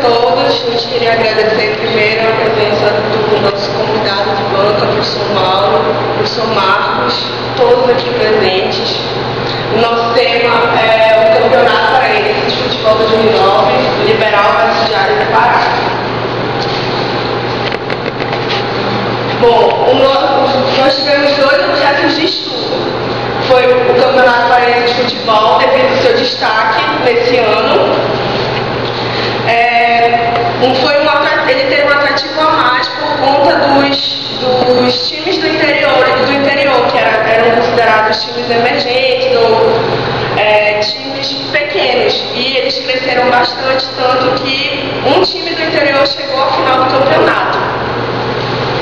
todos. A gente queria agradecer primeiro a presença do nosso convidado de banca, professor Mauro, professor Marcos, todos aqui presentes. O nosso tema é o Campeonato Paraense de Futebol 2009, Liberal vs Diário do Pará. Bom, nós tivemos dois objetos de estudo. Foi o Campeonato Paraense de Futebol, devido ao seu destaque nesse ano. Ele teve um atrativo a mais por conta dos times do interior, que eram considerados times emergentes ou times pequenos. E eles cresceram bastante, tanto que um time do interior chegou à final do campeonato.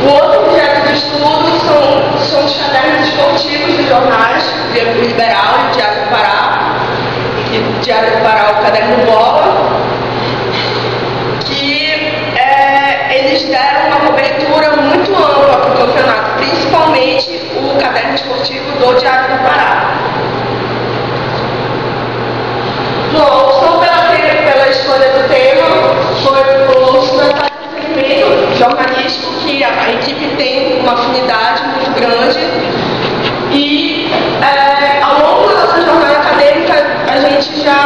O outro objeto de estudo são os cadernos esportivos dos jornais, o Liberal e o Diário do Pará. O Diário do Pará é o caderno Bola, que eles deram uma cobertura muito ampla para o campeonato, principalmente o caderno esportivo do Diário do Pará. Bom, só pela escolha do tema, foi por se tratar de um segmento jornalístico que a equipe tem uma afinidade muito grande e ao longo da nossa jornada acadêmica a gente já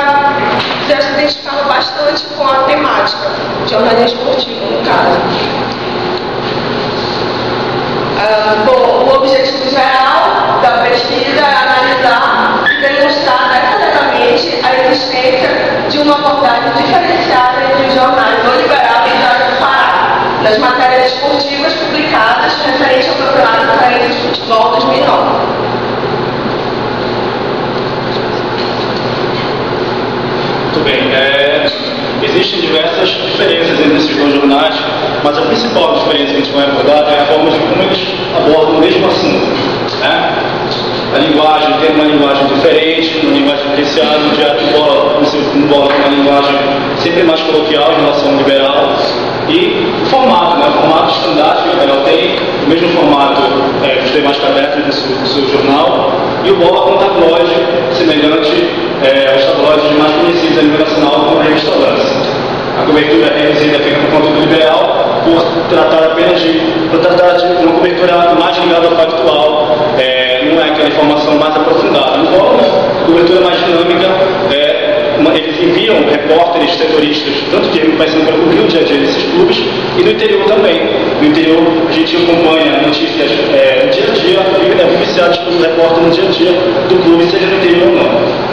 se identificava bastante com a temática, jornalismo esportivo no caso. Bom, o objetivo geral da pesquisa é analisar e demonstrar detalhadamente a existência de uma abordagem diferenciada entre os jornais O Liberal e o Diário do Pará, nas matérias esportivas publicadas referente ao Campeonato Paraense de Futebol 2009. Muito bem. Existem diversas diferenças entre esses dois jornais, mas a principal diferença que a gente vai abordar é a forma de como eles abordam o mesmo assunto. Né? A linguagem tem uma linguagem diferente, uma linguagem diferenciada. O Diário de Bola, no Bola, tem uma linguagem sempre mais coloquial em relação ao liberal. E o formato, né? O formato standard que o liberal tem, o mesmo formato dos demais cadernos do seu jornal, e o Bola com um tabloide semelhante aos tabloides mais conhecidos a nível nacional, como a revista Lance. A cobertura reduzida fica por conta do liberal, por tratar apenas de uma cobertura mais ligada ao factual, não é aquela informação mais aprofundada. No Bola, a cobertura mais dinâmica, eles enviam repórteres setoristas, tanto de passando para cobrir o dia a dia desses clubes, e no interior também. No interior a gente acompanha notícias no dia a dia, é oficiados por um repórter no dia a dia do clube, seja no interior ou não.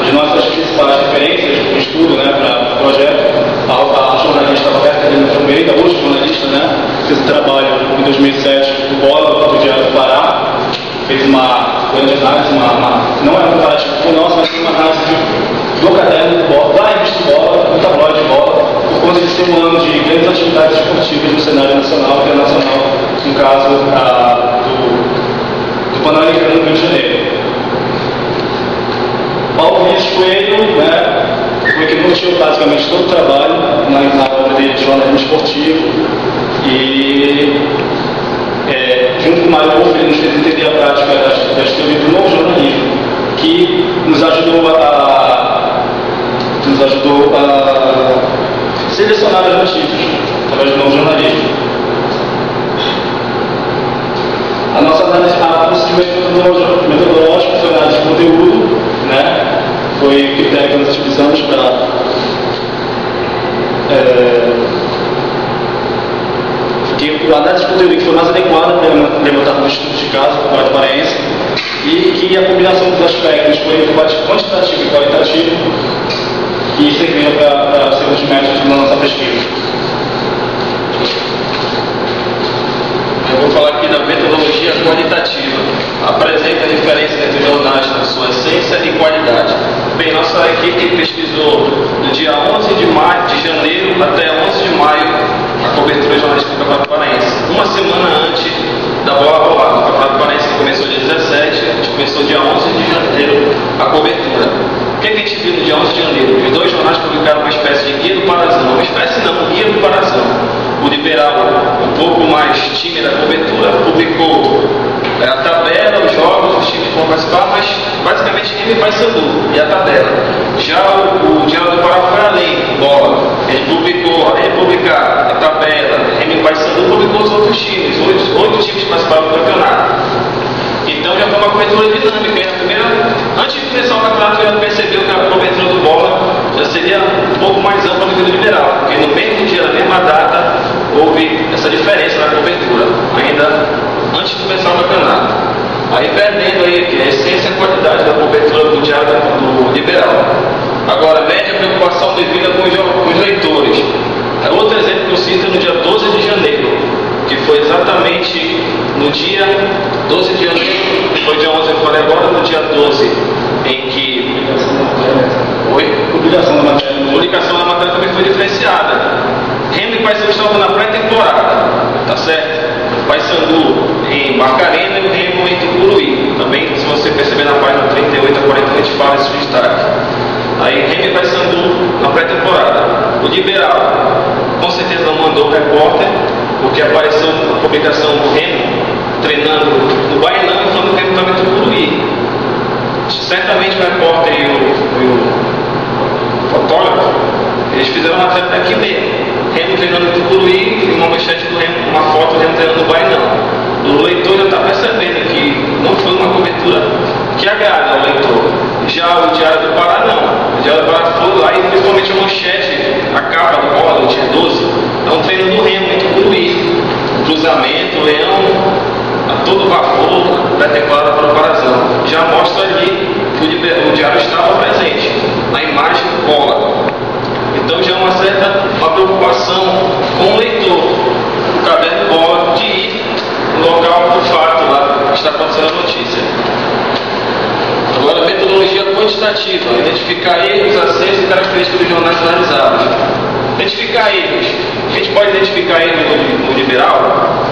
As nossas principais referências de estudo, né, para o projeto, a jornalista Roberta Helena Almeida, hoje jornalista, né, fez um trabalho em 2007 do Bola, do Diário do Pará, fez uma grande análise, não é um comparativo com o nosso, mas uma análise do caderno do Bola, da revista Bola, do tabloide Bola, por conta de ser um ano de grandes atividades esportivas no cenário nacional e internacional, no caso do Pan-Americano no Rio de Janeiro. Paulo Vinícius Coelho, né, foi que norteou basicamente todo o trabalho na obra dele de jornalismo esportivo e junto com o Mário Wolff, ele nos fez entender a prática das teorias do novo jornalismo, que nos ajudou a selecionar as notícias através do novo jornalismo. A nossa análise, o procedimento metodológico foi análise de conteúdo, né? Foi o critério que nós utilizamos para a análise de conteúdo que foi mais adequada para levantar um estudo de caso para o Campeonato Paraense, e que a combinação dos aspectos foi quantitativo e qualitativo que serviram para ser os métodos na nossa pesquisa. Eu vou falar aqui da metodologia qualitativa. Apresenta a diferença entre jornais na sua essência e qualidade. Bem, nossa equipe pesquisou do dia 11 de janeiro até 11 de maio a cobertura jornalística do Campeonato Paraense. Uma semana antes da bola rolar. O Campeonato Paraense começou dia 17, a gente começou dia 11 de janeiro a cobertura. O que a gente viu no dia 11 de janeiro? Os dois jornais publicaram uma espécie de guia do Parazão. Uma espécie não, um guia do Parazão. O Liberal, um pouco mais tímida a cobertura, publicou a tabela, os jogos, os times que vão participar, mas basicamente time Paysandu e a tabela. Já cobertura dinâmica. Antes de começar o campeonato, já percebeu que a cobertura do bola já seria um pouco mais ampla do que do liberal, porque no mesmo dia, na mesma data, houve essa diferença na cobertura, ainda antes de começar o campeonato. Aí perdendo aí a essência e a qualidade da cobertura do diário do liberal. Agora, média preocupação devida com os leitores. Outro exemplo que eu cito é no dia 12 de janeiro, que foi exatamente no dia 12 de janeiro, foi dia 11 que eu falei agora, no dia 12, em que... Oi? Publicação da matéria. A publicação da matéria também foi diferenciada. Remo e Paysandu estavam na pré-temporada, tá certo? Paysandu em Barcarena e o Remo em Tucuruí. Também, se você perceber na página 38 a 40, a gente fala esse destaque. Aí Remo e Paysandu na pré-temporada. O Liberal, com certeza não mandou o repórter, porque apareceu na publicação do Remo treinando no Bainão e falando que ele estava em Tucuruí. Certamente o repórter e o fotógrafo, eles fizeram uma matéria daqui mesmo. Remo treinando em Tucuruí e uma manchete do Remo, uma foto do Remo treinando no Bainão. O leitor já está percebendo que não foi uma cobertura que agrada ao leitor. Já o Diário do Pará não. O Diário do Pará foi lá e principalmente a manchete, a capa do bola, no dia 12, é um treino do Remo em Tucuruí. Cruzamento, leão, a todo vapor, pré-temporada para preparação. Já mostra ali que o Diário estava presente na imagem bola. Então já é uma preocupação com o leitor, o caderno bola, de ir no local do fato lá que está acontecendo a notícia. Agora, metodologia quantitativa, identificar erros, acertos e características dos jornais analisados. Identificar erros. A gente pode identificar erros no liberal?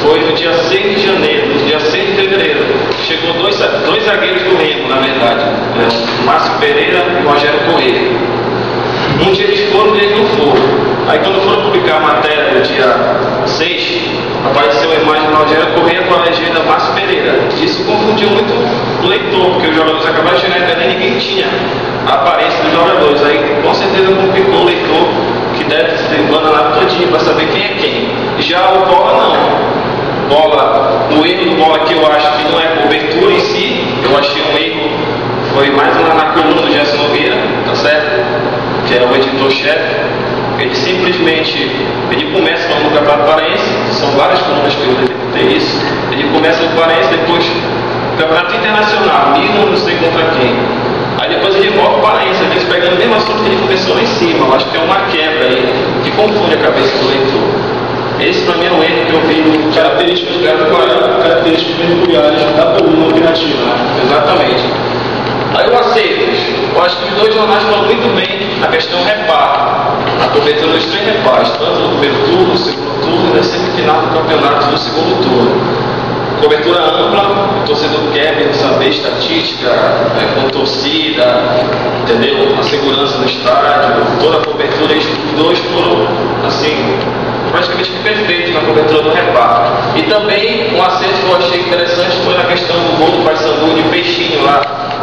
Foi no dia 6 de janeiro, no dia 6 de fevereiro. Chegou dois zagueiros do Remo, na verdade. O Márcio Pereira e o Rogério Corrêa. Um dia eles foram e eles não foram. Aí quando foram publicar a matéria no dia 6, apareceu a imagem do Rogério Corrêa com a legenda Márcio Pereira. Isso confundiu muito o leitor, porque os jogadores acabaram de chegar e ninguém tinha a aparência dos jogadores. Aí com certeza complicou o leitor, que deve ter bananado todinho para saber quem é quem. Já o bola não. Bola, no erro do bola que eu acho que não é cobertura em si, eu achei um erro, foi mais na coluna do Gerson Nogueira, tá certo? Que é o editor-chefe. Ele simplesmente, ele começa falando do Campeonato Paraense, são várias colunas que eu detectei isso, ele começa no Paraense, depois Campeonato Internacional, Milan não sei contra quem. Aí depois ele volta o Paraense, eles pegando o mesmo assunto que ele começou lá em cima. Eu acho que tem uma quebra aí, que confunde a cabeça do leitor. Esse para mim é um erro que eu vi no características peculiares da coluna opinativa. Exatamente. Aí o acertos. Eu acho que os dois jornais falam muito bem na questão reparto. A cobertura dos três repartos, tanto no primeiro turno, no segundo turno e na semifinal do campeonato do segundo turno. Cobertura ampla, o torcedor quer mesmo saber estatística, com torcida, entendeu? A segurança no estádio, toda a cobertura, os dois foram assim, praticamente perfeitos na cobertura do reparto. E também um acerto que eu achei interessante foi na questão do gol do Paysandu de peixinho lá.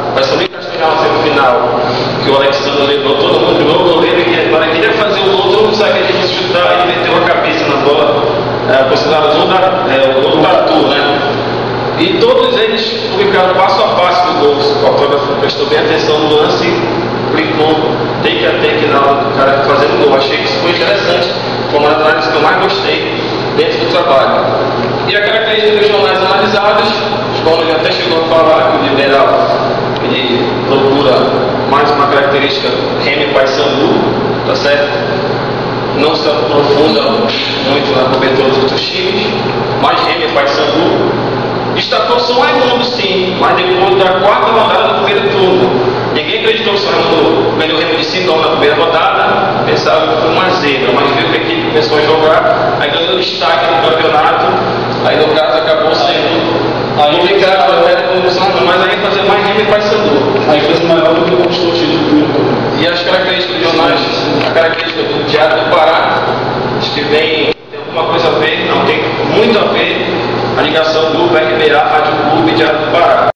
O Paysandu em Castelhal na semifinal, que o Alexandre levou, todo mundo levou o goleiro e para quem ia fazer o gol, todo mundo sabia que ele chutar e meteu a cabeça na bola, considerado o gol do Tatu, né? E todos eles publicaram passo a passo do gol. O autógrafo prestou bem atenção no lance, clicou take a take na hora do cara fazendo o gol. Achei que isso foi interessante. Foi uma das análises que eu mais gostei dentro do trabalho. E a característica dos jornais analisados, os Paulo já até chegou a falar que o liberal ele procura mais uma característica Remo e Paysandu, tá certo? Não se aprofunda muito na cobertura dos outros times, mas Remo e Paysandu. Destacou São Raimundo, sim, mas depois da quarta rodada do primeiro turno. Ninguém acreditou que o São Raimundo ganhou o Remo de 5 na primeira rodada, pensava que foi uma zebra, mas viu que a equipe começou a jogar, aí ganhou destaque no campeonato, aí no caso acabou sendo publicado a matéria como São Raimundo, mas aí fazer mais Remo e Paysandu. A empresa maior do que conquistou o título do primeiro turno. E as características dos jornais, a característica do Diário do Pará, acho que tem alguma coisa a ver, não, tem muito a ver a ligação do RBA, Rádio Clube e Diário do Pará.